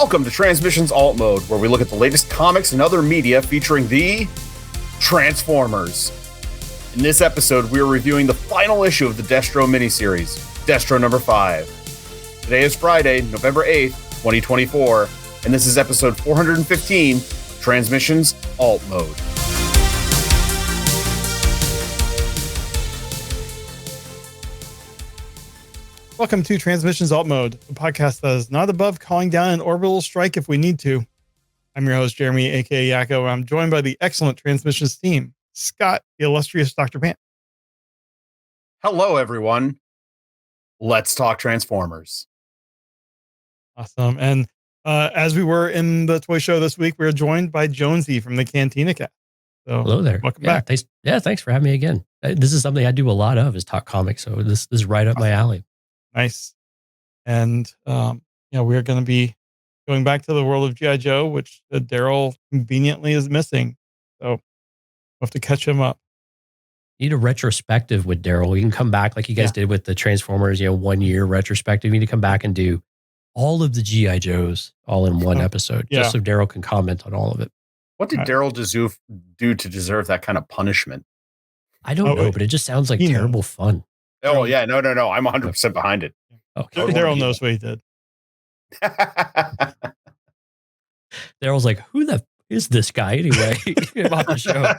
Welcome to Transmissions Alt Mode, where we look at the latest comics and other media featuring the Transformers. In this episode, we are reviewing the final issue of the Destro miniseries, Destro number 5. Today is Friday, November 8th, 2024, and this is episode 415, Transmissions Alt Mode. Welcome to Transmissions Alt Mode, a podcast that is not above calling down an orbital strike if we need to. I'm your host, Jeremy, aka Yakko, and I'm joined by the excellent Transmissions team, Scott, the illustrious Dr. Pant. Hello, everyone. Let's talk Transformers. Awesome. And as we were in the toy show this week, we are joined by Jonesy from the Cantina Cast. So, hello there. Welcome back. Thanks for having me again. This is something I do a lot of, is talk comics. So this is right up my alley. Nice. And, we're going to be going back to the world of G.I. Joe, which Daryl conveniently is missing. So we'll have to catch him up. Need a retrospective with Daryl. You can come back like you guys did with the Transformers, 1 year retrospective. You need to come back and do all of the G.I. Joes all in one episode, just so Daryl can comment on all of it. What did Daryl do to deserve that kind of punishment? I don't know, but it just sounds like terrible fun. Oh, yeah. No. I'm 100% behind it. Okay. Daryl knows what he did. Daryl's like, who the is this guy anyway? About the show.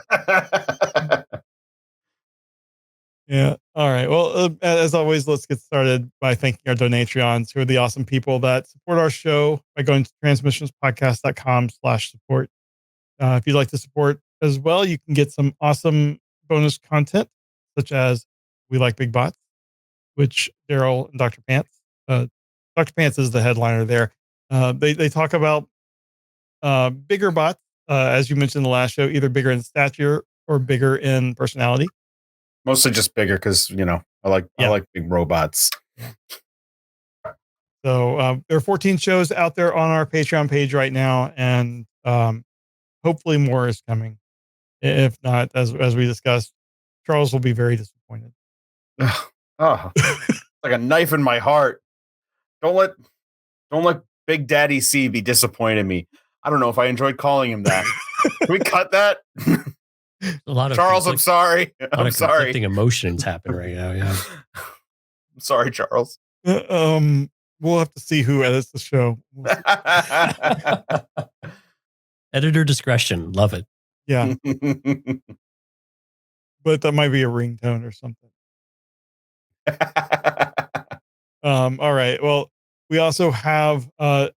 Yeah. All right. Well, as always, let's get started by thanking our Donatrions, who are the awesome people that support our show by going to transmissionspodcast.com/support. If you'd like to support as well, you can get some awesome bonus content, such as We Like Big Bots, which Daryl and Dr. Pants, Dr. Pants is the headliner there. They talk about bigger bots, as you mentioned in the last show, either bigger in stature or bigger in personality. Mostly just bigger because, I like big robots. So there are 14 shows out there on our Patreon page right now, and hopefully more is coming. If not, as we discussed, Charles will be very disappointed. Oh, like a knife in my heart. Don't let Big Daddy C be disappointed in me. I don't know if I enjoyed calling him that. Can we cut that? A lot of Charles, I'm sorry. I'm sorry. Conflicting emotions happen right now. Yeah. I'm sorry, Charles. We'll have to see who edits the show. Editor discretion. Love it. Yeah. But that might be a ringtone or something. All right. Well, we also have our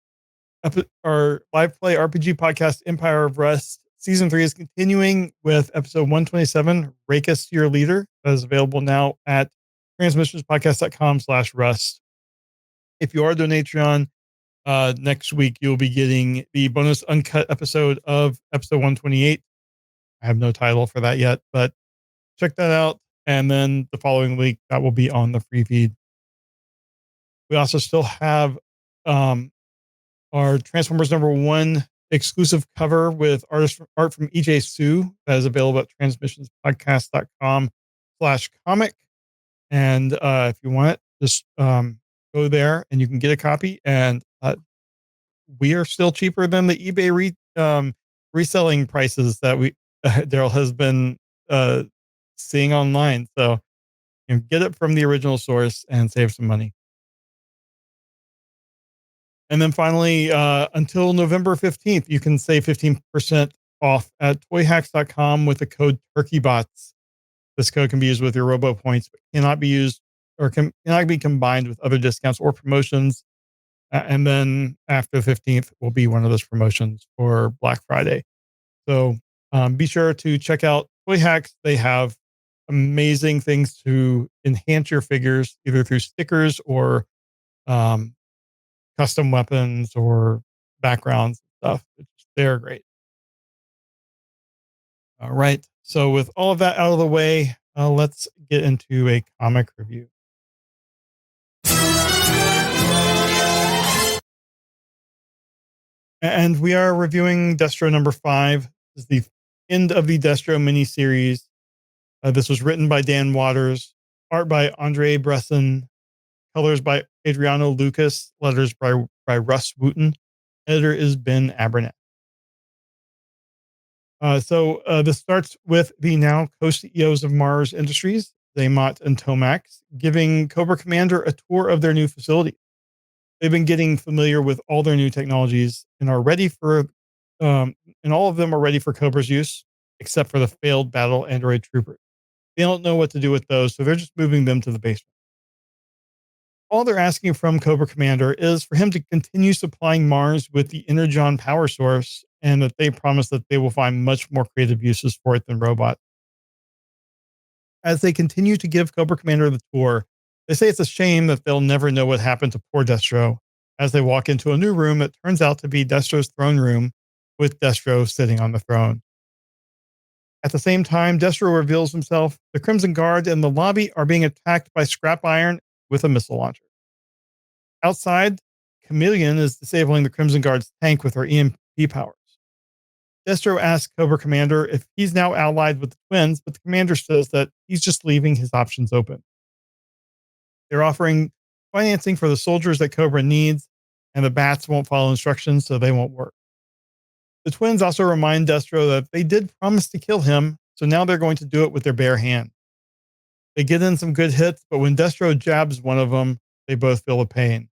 live play RPG podcast, Empire of Rust. Season 3 is continuing with episode 127, Rake Us Your Leader, that is available now at transmissionspodcast.com/rust. If you are a Donatron, next week you'll be getting the bonus uncut episode of episode 128. I have no title for that yet, but check that out. And then the following week, that will be on the free feed. We also still have our Transformers #1 exclusive cover with art from EJ Sue that is available at transmissionspodcast.com/comic. And if you want it, just go there and you can get a copy. And we are still cheaper than the eBay reselling prices that Daryl has been seeing online. So you can get it from the original source and save some money. And then finally, until November 15th, you can save 15% off at toyhacks.com with the code TurkeyBots. This code can be used with your Robo Points, but cannot be used or cannot be combined with other discounts or promotions. And then after the 15th will be one of those promotions for Black Friday. So be sure to check out Toy Hacks. They have amazing things to enhance your figures, either through stickers or custom weapons or backgrounds and stuff. They're great. All right. So with all of that out of the way, let's get into a comic review. And we are reviewing Destro number 5. This is the end of the Destro miniseries. This was written by Dan Waters, art by Andre Bresson, colors by Adriano Lucas, letters by Russ Wooten. Editor is Ben Abernathy. This starts with the now co-CEOs of Mars Industries, Zaymot and Tomax, giving Cobra Commander a tour of their new facility. They've been getting familiar with all their new technologies and are ready for, and all of them are ready for Cobra's use, except for the failed battle android troopers. They don't know what to do with those, so they're just moving them to the basement. All they're asking from Cobra Commander is for him to continue supplying Mars with the Energon power source, and that they promise that they will find much more creative uses for it than robots. As they continue to give Cobra Commander the tour, they say it's a shame that they'll never know what happened to poor Destro as they walk into a new room that turns out to be Destro's throne room, with Destro sitting on the throne. At the same time, Destro reveals himself. The Crimson Guard in the lobby are being attacked by Scrap Iron with a missile launcher. Outside, Chameleon is disabling the Crimson Guard's tank with her EMP powers. Destro asks Cobra Commander if he's now allied with the twins, but the commander says that he's just leaving his options open. They're offering financing for the soldiers that Cobra needs, and the bats won't follow instructions, so they won't work. The twins also remind Destro that they did promise to kill him, so now they're going to do it with their bare hand. They get in some good hits, but when Destro jabs one of them, they both feel the pain.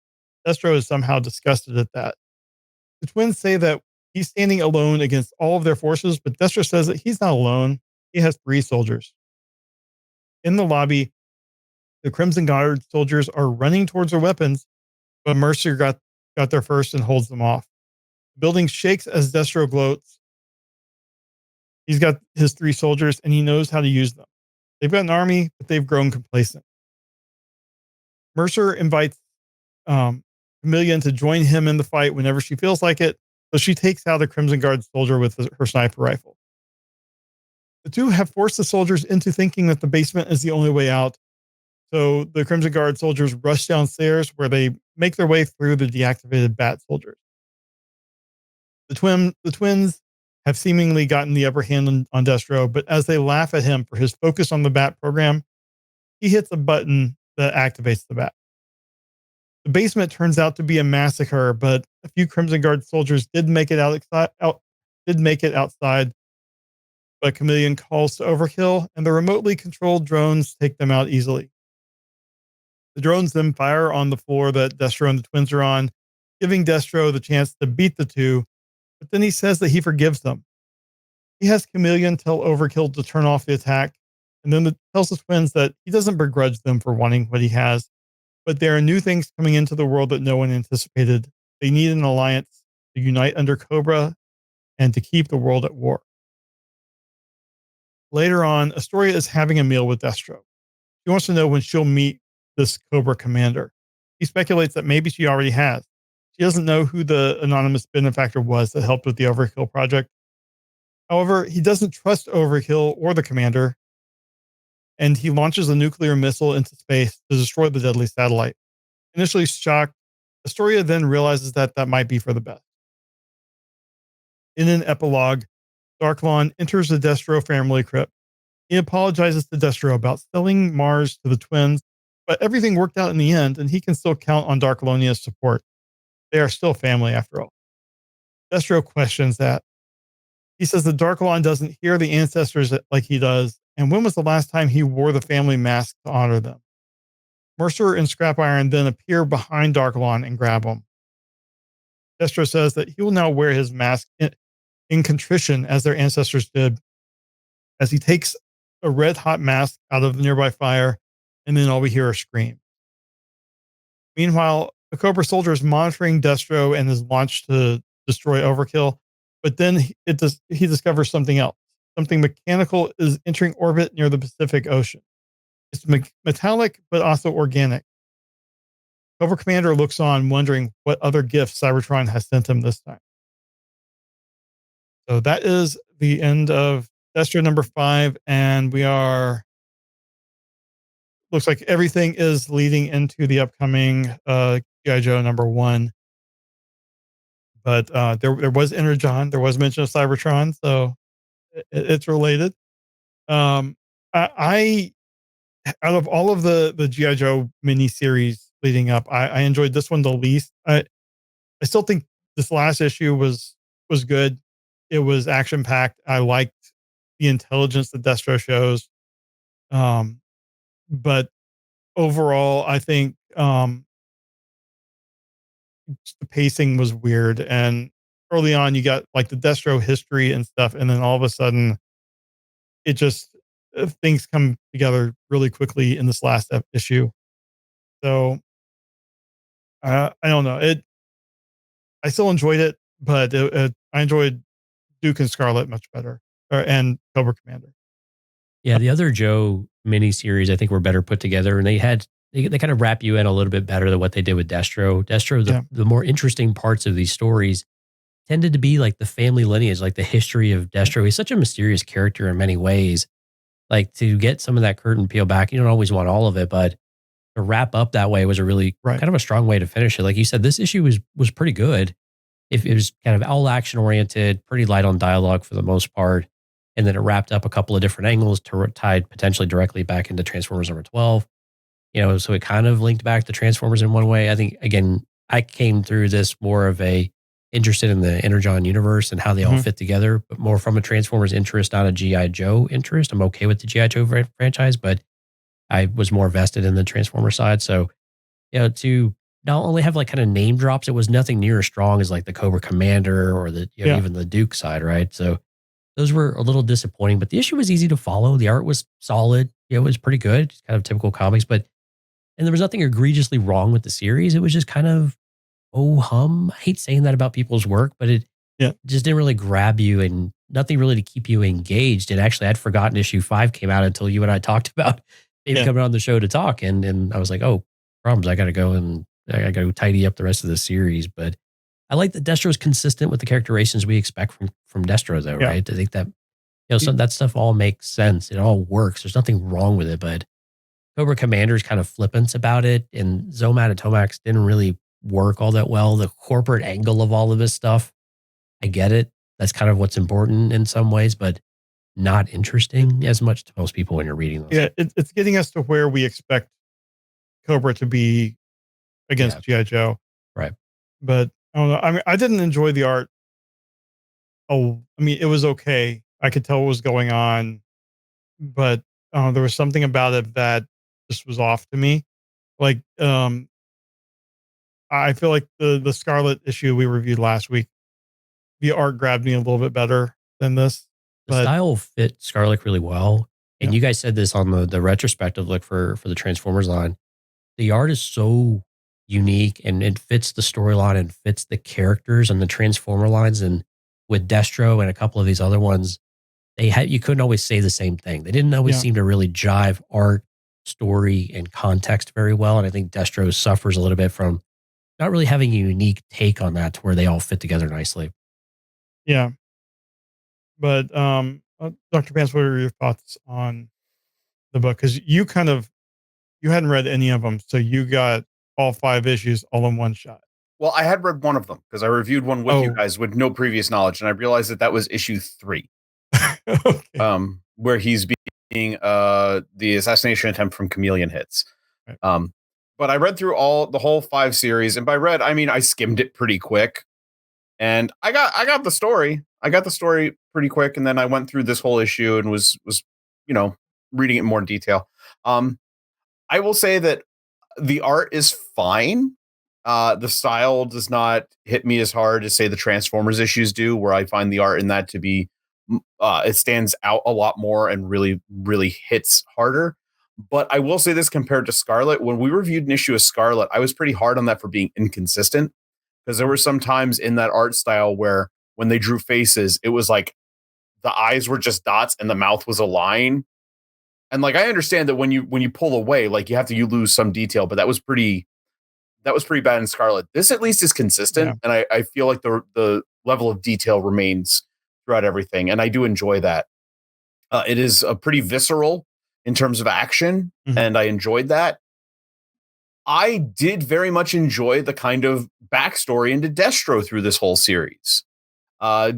Destro is somehow disgusted at that. The twins say that he's standing alone against all of their forces, but Destro says that he's not alone. He has 3 soldiers. In the lobby, the Crimson Guard soldiers are running towards their weapons, but Mercer got there first and holds them off. The building shakes as Destro gloats. He's got his 3 soldiers and he knows how to use them. They've got an army, but they've grown complacent. Mercer invites Chameleon to join him in the fight whenever she feels like it, so she takes out a Crimson Guard soldier with her sniper rifle. The two have forced the soldiers into thinking that the basement is the only way out, so the Crimson Guard soldiers rush downstairs where they make their way through the deactivated Bat soldiers. The twins have seemingly gotten the upper hand on Destro, but as they laugh at him for his focus on the Bat program, he hits a button that activates the Bat. The basement turns out to be a massacre, but a few Crimson Guard soldiers did make it outside, but Chameleon calls to overkill, and the remotely controlled drones take them out easily. The drones then fire on the floor that Destro and the twins are on, giving Destro the chance to beat the two, but then he says that he forgives them. He has Chameleon tell Overkill to turn off the attack, and then tells the twins that he doesn't begrudge them for wanting what he has, but there are new things coming into the world that no one anticipated. They need an alliance to unite under Cobra and to keep the world at war. Later on, Astoria is having a meal with Destro. She wants to know when she'll meet this Cobra commander. He speculates that maybe she already has. She doesn't know who the anonymous benefactor was that helped with the Overkill project. However, he doesn't trust Overkill or the commander, and he launches a nuclear missile into space to destroy the deadly satellite. Initially shocked, Astoria then realizes that might be for the best. In an epilogue, Darklon enters the Destro family crypt. He apologizes to Destro about selling Mars to the twins, but everything worked out in the end, and he can still count on Darklonia's support. They are still family after all. Destro questions that. He says that Darklon doesn't hear the ancestors like he does, and when was the last time he wore the family mask to honor them? Mercer and Scrap Iron then appear behind Darklon and grab him. Destro says that he will now wear his mask in contrition as their ancestors did, as he takes a red-hot mask out of the nearby fire, and then all we hear are screams. Meanwhile, a Cobra soldier is monitoring Destro and is launched to destroy Overkill, but then he discovers something else. Something mechanical is entering orbit near the Pacific Ocean. It's metallic, but also organic. Cobra Commander looks on, wondering what other gifts Cybertron has sent him this time. So that is the end of Destro number 5, and looks like everything is leading into the upcoming G.I. Joe number 1. But there was Energon, there was mention of Cybertron, so it's related. I out of all of the G.I. Joe miniseries leading up, I enjoyed this one the least. I still think this last issue was good. It was action packed. I liked the intelligence that Destro shows. But overall, I think the pacing was weird. And early on, you got like the Destro history and stuff, and then all of a sudden, it just things come together really quickly in this last issue. So I don't know. I still enjoyed it, but I enjoyed Duke and Scarlet much better, and Cobra Commander. Yeah, the other Joe miniseries I think were better put together, and they kind of wrap you in a little bit better than what they did with Destro. Destro, the more interesting parts of these stories tended to be like the family lineage, like the history of Destro. He's such a mysterious character in many ways. Like to get some of that curtain peel back, you don't always want all of it, but to wrap up that way was a really kind of a strong way to finish it. Like you said, this issue was pretty good. If it was kind of all action oriented, pretty light on dialogue for the most part. And then it wrapped up a couple of different angles tied potentially directly back into Transformers number 12. So it kind of linked back to Transformers in one way. I think, again, I came through this more of interested in the Energon universe and how they all fit together, but more from a Transformers interest, not a G.I. Joe interest. I'm okay with the G.I. Joe franchise, but I was more vested in the Transformer side. So, to not only have like kind of name drops, it was nothing near as strong as like the Cobra Commander or even the Duke side, right? So those were a little disappointing, but the issue was easy to follow. The art was solid. It was pretty good, just kind of typical comics, and there was nothing egregiously wrong with the series. It was just kind of, oh hum. I hate saying that about people's work, but it just didn't really grab you and nothing really to keep you engaged. And actually, I'd forgotten issue 5 came out until you and I talked about maybe coming on the show to talk. And I was like, oh, problems. I got to go and I got to go tidy up the rest of the series. But I like that Destro is consistent with the characterizations we expect from Destro, though, right? I think that some that stuff all makes sense. It all works. There's nothing wrong with it, but Cobra Commander's kind of flippant about it, and Zomat and Tomax didn't really work all that well. The corporate angle of all of this stuff, I get it. That's kind of what's important in some ways, but not interesting as much to most people when you're reading those. Yeah, it's getting us to where we expect Cobra to be against G.I. Joe. Right. But I don't know. I mean, I didn't enjoy the art. Oh, I mean, it was okay. I could tell what was going on, but there was something about it that just was off to me. Like, I feel like the Scarlet issue we reviewed last week, the art grabbed me a little bit better than this. The style fit Scarlet really well. And you guys said this on the retrospective look for the Transformers line. The art is so unique and it fits the storyline and fits the characters and the Transformer lines. And with Destro and a couple of these other ones, you couldn't always say the same thing. They didn't always seem to really jive art, story, and context very well. And I think Destro suffers a little bit from not really having a unique take on that to where they all fit together nicely. Yeah. But Dr. Pants, what are your thoughts on the book? Because you hadn't read any of them, so you got all 5 issues all in one shot. Well, I had read one of them because I reviewed one with you guys with no previous knowledge, and I realized that was issue 3, okay. Where he's being the assassination attempt from Chameleon hits. Right. But I read through the whole 5 series, and by read I mean I skimmed it pretty quick, and I got the story. I got the story pretty quick, and then I went through this whole issue and was reading it in more detail. I will say that the art is fine. The style does not hit me as hard as say the Transformers issues do, where I find the art in that to be it stands out a lot more and really, really hits harder. But I will say this compared to Scarlet, when we reviewed an issue of Scarlet, I was pretty hard on that for being inconsistent, because there were some times in that art style where when they drew faces, it was like the eyes were just dots and the mouth was a line. And like, I understand that when you pull away, like you lose some detail, but that was pretty bad in Scarlet. This at least is consistent. And I feel like the level of detail remains throughout everything. And I do enjoy that. It is pretty visceral in terms of action. And I enjoyed that. I did very much enjoy the kind of backstory into Destro through this whole series.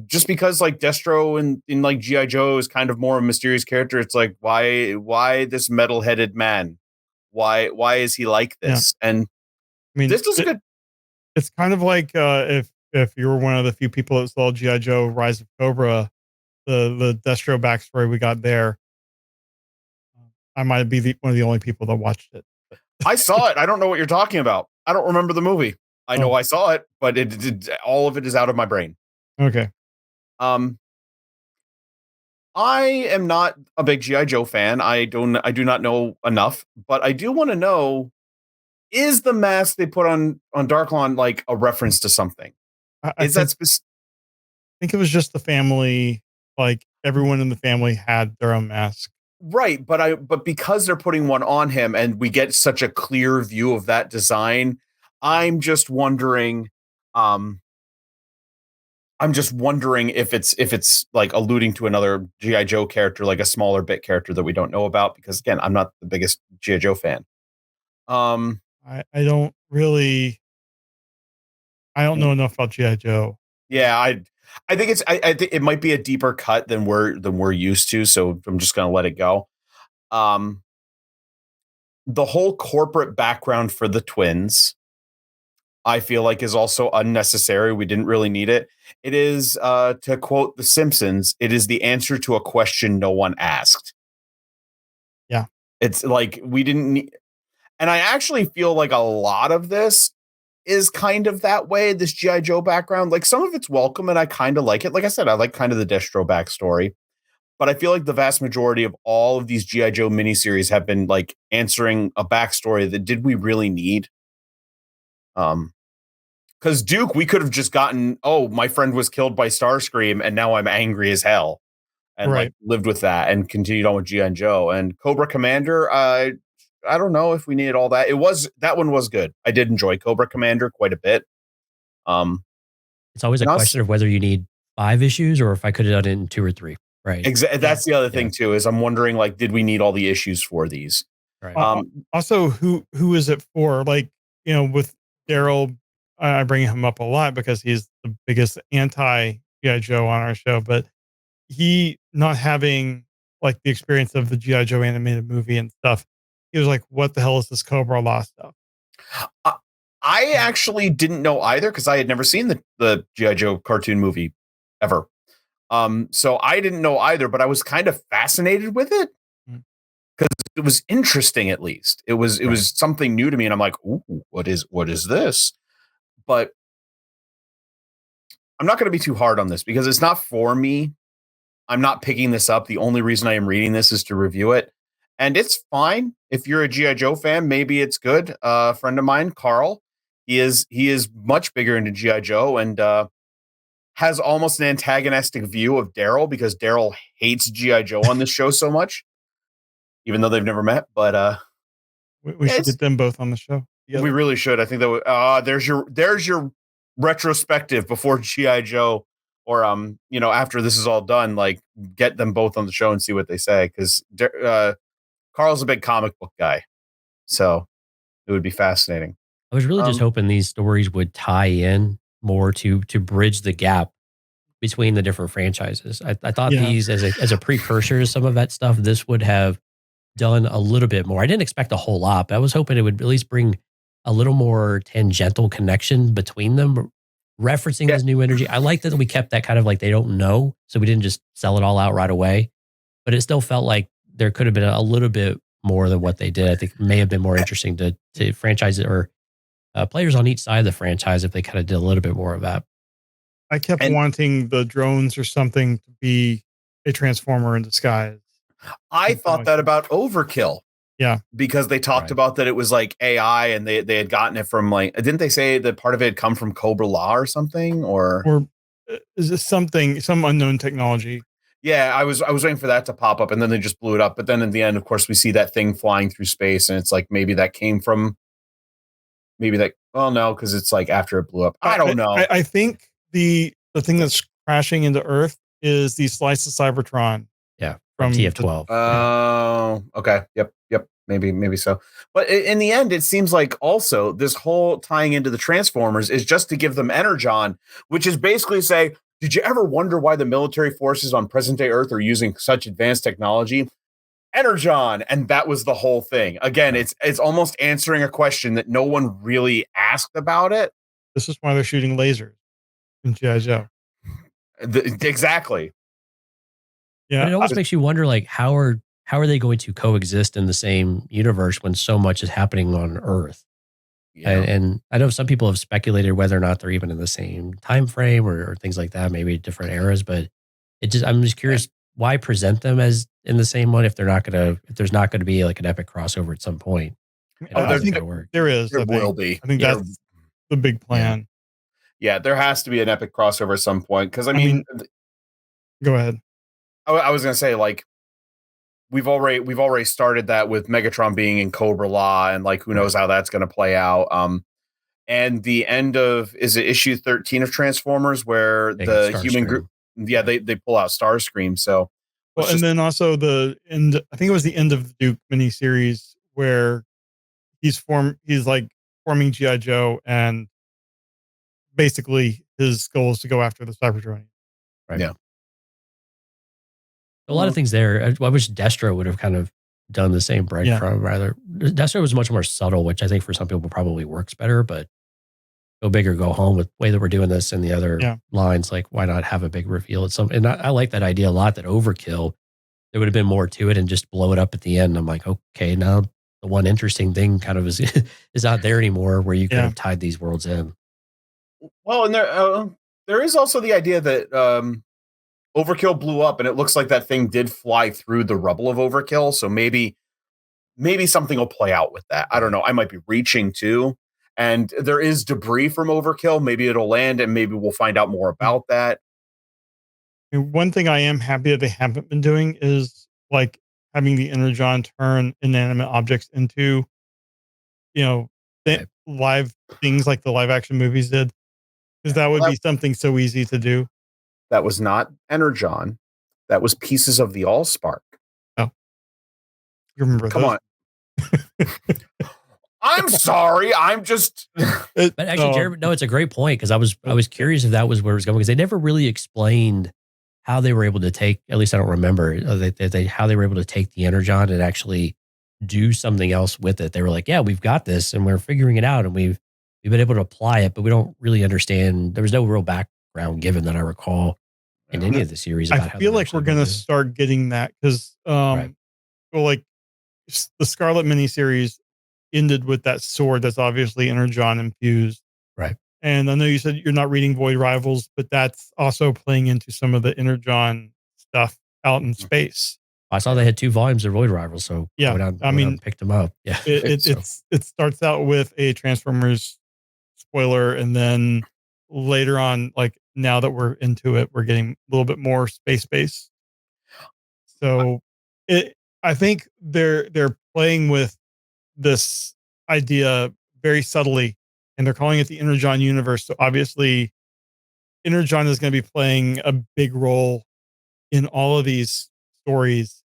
Just because like Destro in like G.I. Joe is kind of more a mysterious character. It's like, why this metal-headed man? Why is he like this? And I mean, this is good. It's kind of like if if you were one of the few people that saw G.I. Joe Rise of Cobra, the Destro backstory we got there, I might be one of the only people that watched it. I saw it. I don't know what you're talking about. I don't remember the movie. I know I saw it, but all of it is out of my brain. Okay. I am not a big G.I. Joe fan. I do not know enough, but I do want to know, is the mask they put on Darklon like a reference to something? I think it was just the family, like everyone in the family had their own mask. Right, but because they're putting one on him and we get such a clear view of that design, I'm just wondering if it's like alluding to another G.I. Joe character, like a smaller bit character that we don't know about, because again, I'm not the biggest G.I. Joe fan. I don't know enough about G.I. Joe. Yeah, I think I think it might be a deeper cut than we're used to, so I'm just gonna let it go. The whole corporate background for the twins, I feel like, is also unnecessary. We didn't really need it. It is, to quote The Simpsons, it is the answer to a question no one asked. Yeah. It's like we didn't need, and I actually feel like a lot of this is kind of that way, this G.I. Joe background. Like some of it's welcome and I kind of like it. Like I said, I like kind of the Destro backstory. But I feel like the vast majority of all of these G.I. Joe miniseries have been like answering a backstory that did we really need? Because Duke, we could have just gotten, oh, my friend was killed by Starscream and now I'm angry as hell. And like lived with that and continued on with G.I. Joe. And Cobra Commander, I don't know if we needed all that. That one was good. I did enjoy Cobra Commander quite a bit. It's always a question of whether you need 5 issues or if I could have done it in 2 or 3. Right. Exactly. That's the other thing too, is I'm wondering, like, did we need all the issues for these? Right. Also, who is it for? Like, with Daryl, I bring him up a lot because he's the biggest anti G.I. Joe on our show, but he not having like the experience of the G.I. Joe animated movie and stuff. He was like, what the hell is this Cobra Law stuff? I actually didn't know either because I had never seen the G.I. Joe cartoon movie ever. So I didn't know either, but I was kind of fascinated with it because it was interesting. At least it was something new to me, and I'm like, "Ooh, what is this?" But I'm not going to be too hard on this because it's not for me. I'm not picking this up. The only reason I am reading this is to review it, and it's fine. If you're a G.I. Joe fan, maybe it's good. A friend of mine, Carl, he is much bigger into G.I. Joe and has almost an antagonistic view of Daryl because Daryl hates G.I. Joe on this show so much, even though they've never met. But we should get them both on the show. We really should. I think that there's your retrospective before G.I. Joe, or after this is all done, like get them both on the show and see what they say, because Carl's a big comic book guy, so it would be fascinating. I was really just hoping these stories would tie in more to bridge the gap between the different franchises. I thought these as a precursor to some of that stuff, this would have done a little bit more. I didn't expect a whole lot, but I was hoping it would at least bring a little more tangential connection between them, referencing this new energy. I like that we kept that kind of like they don't know, so we didn't just sell it all out right away. But it still felt like there could have been a little bit more than what they did. I think it may have been more interesting to franchise it, or players on each side of the franchise if they kind of did a little bit more of that. I kept wanting the drones or something to be a transformer in disguise. I thought that about Overkill. Yeah. Because they talked about that it was like AI and they had gotten it from, like, didn't they say that part of it had come from Cobra Law or something? Or is this some unknown technology? Yeah, I was waiting for that to pop up, and then they just blew it up. But then in the end, of course, we see that thing flying through space, and it's like maybe that came from well, no, because it's like after it blew up. I don't know. I think the thing that's crashing into Earth is the slice of Cybertron. Yeah, from TF-12. Oh, okay. Yep. Maybe so. But in the end, it seems like also this whole tying into the Transformers is just to give them Energon, which is basically say, did you ever wonder why the military forces on present-day Earth are using such advanced technology? Energon, and that was the whole thing. Again, it's almost answering a question that no one really asked about it. This is why they're shooting lasers. in G.I. Joe. Exactly. Yeah. But it almost makes you wonder, like, how are they going to coexist in the same universe when so much is happening on Earth? Yeah. And I know some people have speculated whether or not they're even in the same time frame or things like that, maybe different eras. But I'm just curious, why present them as in the same one if there's not gonna be like an epic crossover at some point? I think Work? there is. There will be. I think that's the big plan. Yeah, there has to be an epic crossover at some point because I mean, go ahead. I was gonna say, like, we've already started that with Megatron being in Cobra Law, and like who knows how that's gonna play out. And the end of, is it issue 13 of Transformers where the human group, they pull out Starscream. So well, and then also the end, I think it was the end of the Duke miniseries where he's like forming G.I. Joe, and basically his goal is to go after the Cybertronians. Right. Yeah. A lot of things there. I wish Destro would have kind of done the same breadcrumb. Rather, Destro was much more subtle, which I think for some people probably works better. But go big or go home with the way that we're doing this and the other lines. Like, why not have a big reveal at some? And I like that idea a lot. That Overkill, there would have been more to it, and just blow it up at the end. I'm like, okay, now the one interesting thing kind of is not there anymore, where you could have tied these worlds in. Well, and there is also the idea that Overkill blew up, and it looks like that thing did fly through the rubble of Overkill. So maybe something will play out with that. I don't know. I might be reaching too. And there is debris from Overkill. Maybe it'll land, and maybe we'll find out more about that. One thing I am happy that they haven't been doing is like having the Energon turn inanimate objects into, live things like the live action movies did. Because that would be something so easy to do. That was not Energon. That was pieces of the Allspark. Oh. You remember Come those? on. I'm sorry. I'm just. But actually, Jeremy, no, it's a great point, because I was curious if that was where it was going, because they never really explained how they were able to take. At least I don't remember how they were able to take the Energon and actually do something else with it. They were like, "Yeah, we've got this, and we're figuring it out, and we've been able to apply it, but we don't really understand." There was no real background given that I recall in any of the series. I feel like we're going to start getting that because, well, like the Scarlet miniseries ended with that sword that's obviously Energon infused. Right. And I know you said you're not reading Void Rivals, but that's also playing into some of the Energon stuff out in space. I saw they had 2 volumes of Void Rivals, so yeah, I went out and picked them up. Yeah, it starts out with a Transformers spoiler, and then later on, like now that we're into it, we're getting a little bit more space. So I think they're playing with this idea very subtly, and they're calling it the Energon universe. So obviously Energon is going to be playing a big role in all of these stories,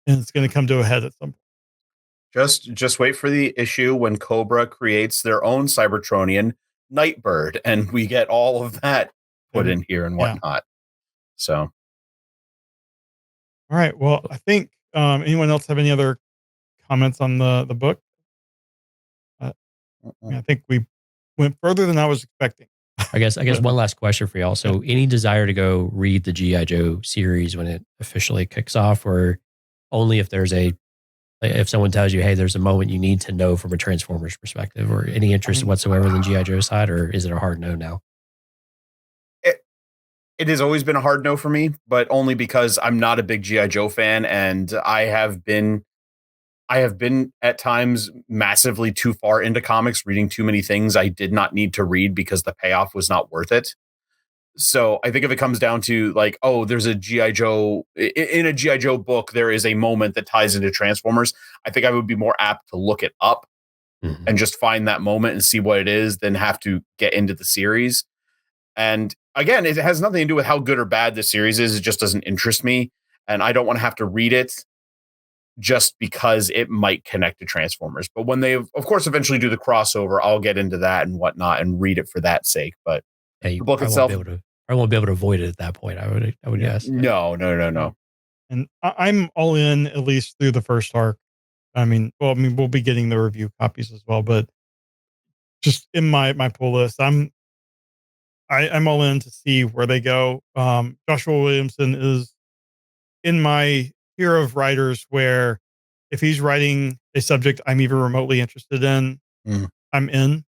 and it's going to come to a head at some point. Just wait for the issue when Cobra creates their own Cybertronian, Nightbird, and we get all of that put in here and whatnot. So, all right. Well, I think anyone else have any other comments on the book? I think we went further than I was expecting. I guess one last question for y'all. So, any desire to go read the G.I. Joe series when it officially kicks off, or only if if someone tells you, hey, there's a moment you need to know from a Transformers perspective, or any interest whatsoever in the G.I. Joe side, or is it a hard no now? It has always been a hard no for me, but only because I'm not a big G.I. Joe fan, and I have been at times massively too far into comics, reading too many things I did not need to read because the payoff was not worth it. So I think if it comes down to like, oh, there's a G.I. Joe in a G.I. Joe book, there is a moment that ties into Transformers, I think I would be more apt to look it up and just find that moment and see what it is than have to get into the series. And again, it has nothing to do with how good or bad the series is. It just doesn't interest me. And I don't want to have to read it just because it might connect to Transformers. But when they, of course, eventually do the crossover, I'll get into that and whatnot and read it for that sake. But the book itself, I won't be able to avoid it at that point. I would guess. No. And I'm all in, at least through the first arc. We'll be getting the review copies as well, but just in my pull list, I'm I'm all in to see where they go. Joshua Williamson is in my tier of writers where if he's writing a subject I'm even remotely interested in, I'm in.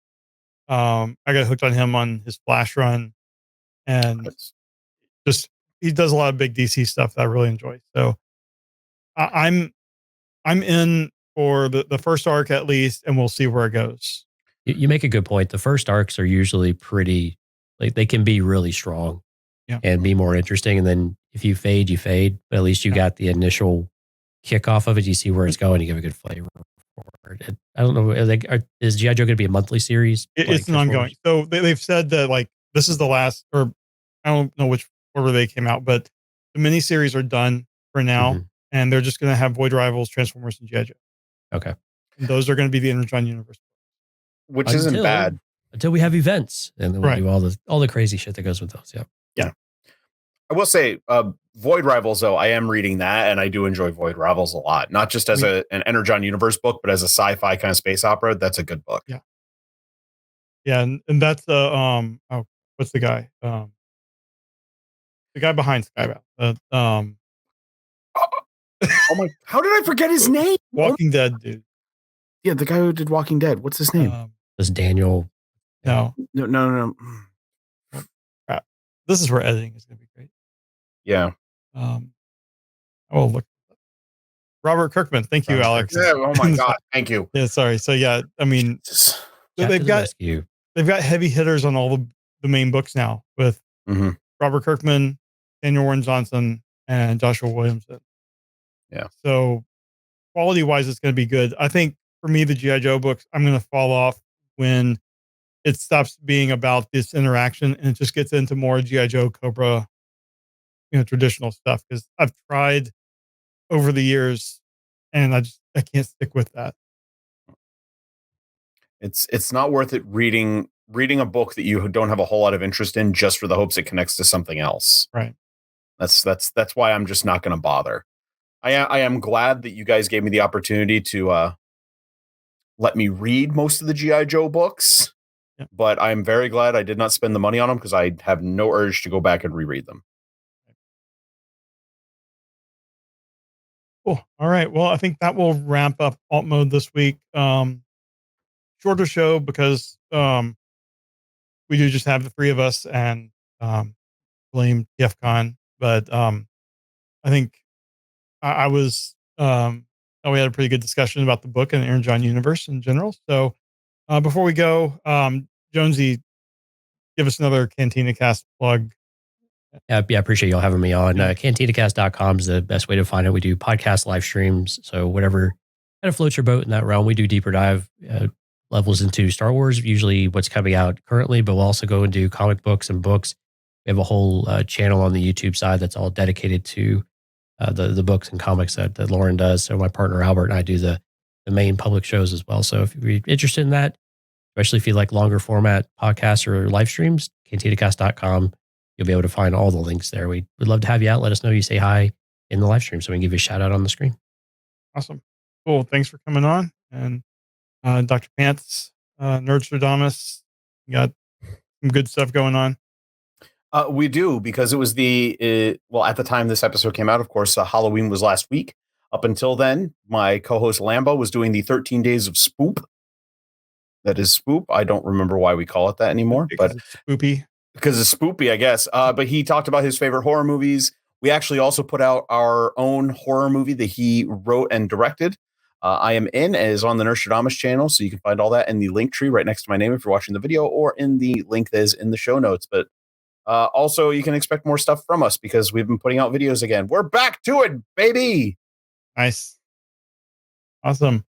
I got hooked on him on his Flash run, and just he does a lot of big DC stuff that I really enjoy. So I'm in for the first arc at least, and we'll see where it goes. You make a good point. The first arcs are usually pretty, like they can be really strong and be more interesting. And then if you fade, you fade. But at least you got the initial kickoff of it. You see where it's going. You give a good flavor for it. I don't know. Is G.I. Joe going to be a monthly series? It's an ongoing. So they've said that like this is the last, or I don't know which order they came out, but the miniseries are done for now, and they're just going to have Void Rivals, Transformers, and G.I. Joe. Okay. And those are going to be the Energon universe. Which isn't bad. Until we have events, and then we'll do all the crazy shit that goes with those. Yeah. I will say, Void Rivals, though, I am reading that, and I do enjoy Void Rivals a lot. Not just as an Energon universe book, but as a sci-fi kind of space opera. That's a good book. Yeah. Yeah, and that's what's the guy? The guy behind Skybound. Oh my! How did I forget his name? Walking Dead dude. Yeah, the guy who did Walking Dead. What's his name? This Daniel. No. Crap. This is where editing is going to be great. Yeah. I will look. Robert Kirkman. Thank you, Alex. Yeah, oh my God. Thank you. Yeah, sorry. So yeah, I mean, they've got heavy hitters on all the main books now with Robert Kirkman, Daniel Warren Johnson, and Joshua Williamson. Yeah. So quality wise, it's going to be good. I think for me, the G.I. Joe books, I'm going to fall off when it stops being about this interaction and it just gets into more G.I. Joe, Cobra, traditional stuff. Because I've tried over the years, and I can't stick with that. It's not worth it reading a book that you don't have a whole lot of interest in just for the hopes it connects to something else. Right. That's why I'm just not going to bother. I am glad that you guys gave me the opportunity to let me read most of the G.I. Joe books, but I'm very glad I did not spend the money on them because I have no urge to go back and reread them. Cool. All right. Well, I think that will ramp up alt mode this week. Shorter show because we do just have the three of us and blame TFCon. But I think I was we had a pretty good discussion about the book and the Energon universe in general. So before we go, Jonesy, give us another Cantina Cast plug. Yeah, I appreciate y'all having me on. CantinaCast.com is the best way to find it. We do podcast live streams. So whatever kind of floats your boat in that realm, we do deeper dive levels into Star Wars, usually what's coming out currently, but we'll also go and do comic books and books. We have a whole channel on the YouTube side that's all dedicated to the books and comics that Lauren does. So my partner Albert and I do the main public shows as well. So if you're interested in that, especially if you like longer format podcasts or live streams, CantinaCast.com. You'll be able to find all the links there. We'd love to have you out. Let us know you say hi in the live stream so we can give you a shout out on the screen. Awesome. Cool. Thanks for coming on. And Dr. Pants, Nerdstradamus, you got some good stuff going on. We do, because it was at the time this episode came out, of course, Halloween was last week. Up until then, my co-host Lambo was doing the 13 Days of Spoop. That is Spoop. I don't remember why we call it that anymore, but it's spoopy. Because it's spoopy, I guess. But he talked about his favorite horror movies. We actually also put out our own horror movie that he wrote and directed. I Am In is on the Nerdstradamus channel, so you can find all that in the link tree right next to my name if you're watching the video, or in the link that is in the show notes. But also, you can expect more stuff from us because we've been putting out videos again. We're back to it, baby. Nice. Awesome.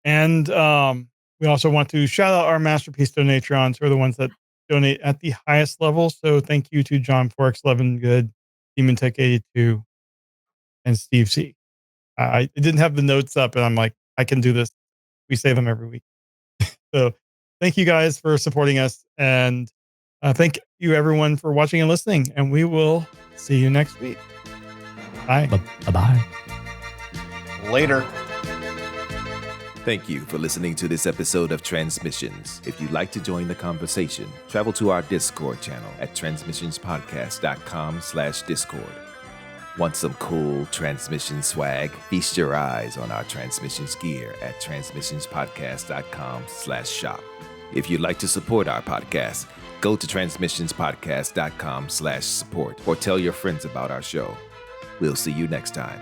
And we also want to shout out our Masterpiece Donatrons, who are the ones that donate at the highest level. So thank you to John Forex, Levin Good, Demon Tech 82, and Steve C. I didn't have the notes up, and I'm like, I can do this. We say them every week. So thank you guys for supporting us, and thank you everyone for watching and listening. And we will see you next week. Bye. Bye-bye. Later. Thank you for listening to this episode of Transmissions. If you'd like to join the conversation, travel to our Discord channel at transmissionspodcast.com/Discord. Want some cool transmission swag? Feast your eyes on our transmissions gear at transmissionspodcast.com/shop. If you'd like to support our podcast, go to transmissionspodcast.com/support or tell your friends about our show. We'll see you next time.